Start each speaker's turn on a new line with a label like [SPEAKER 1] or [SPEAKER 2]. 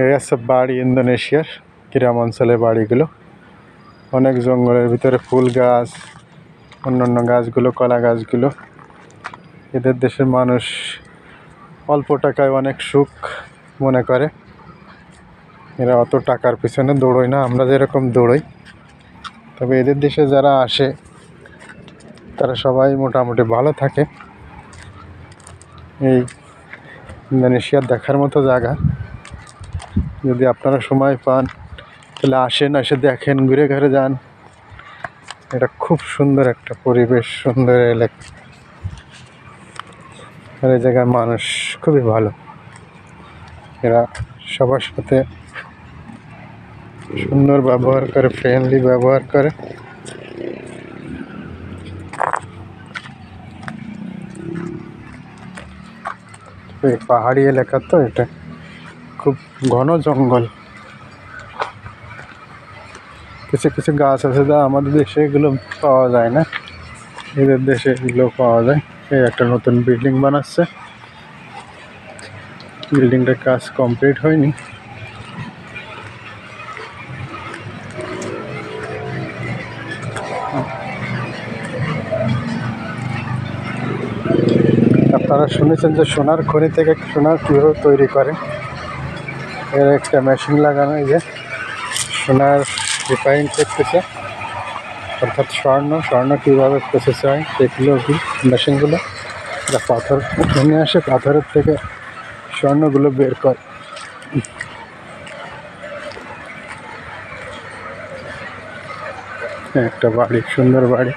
[SPEAKER 1] এই আছে বাড়ি ইন্দোনেশিয়ার গ্রাম অঞ্চলের বাড়িগুলো। অনেক জঙ্গলের ভিতরে ফুল গাছ, অন্যান্য গাছগুলো, কলা গাছগুলো। এদের দেশের মানুষ অল্প টাকায় অনেক সুখ মনে করে। এরা অত টাকার পিছনে দৌড়োয় না, আমরা যেরকম দৌড়ই। তবে এদের দেশে যারা আসে তারা সবাই মোটামুটি ভালো থাকে। এই ইন্দোনেশিয়ার দেখার মতো জায়গা। যদি আপনারা সময় পান তাহলে আসেন, এসে দেখেন, ঘুরে ঘুরে যান। এটা খুব সুন্দর একটা পরিবেশ, সুন্দর এলাকা। আর এই জায়গার মানুষ খুবই ভালো। এরা সবার সাথে সুন্দর ব্যবহার করে, ফ্রেন্ডলি ব্যবহার করে। এই পাহাড়ি এলাকা তো, এটা খুব ঘন জঙ্গল। কিছু কিছু গাছ আছে যা আমাদের দেশে এগুলো পাওয়া যায় না, এদের দেশে এগুলো পাওয়া যায়। এই একটা নতুন বিল্ডিং বানাচ্ছে, বিল্ডিংটার কাজ কমপ্লিট হয়নি। আপনারা শুনেছেন যে সোনার খনি থেকে সোনার কীভাবে তৈরি করে। এর একটা মেশিন লাগানো, এই যে সোনার রিফাইন করতেছে, অর্থাৎ স্বর্ণ কীভাবে প্রসেস হয় সেগুলো কি মেশিনগুলো। এরা পাথর নিয়ে আসে, পাথরের থেকে স্বর্ণগুলো বের করে। একটা বাড়ি, সুন্দর বাড়ি।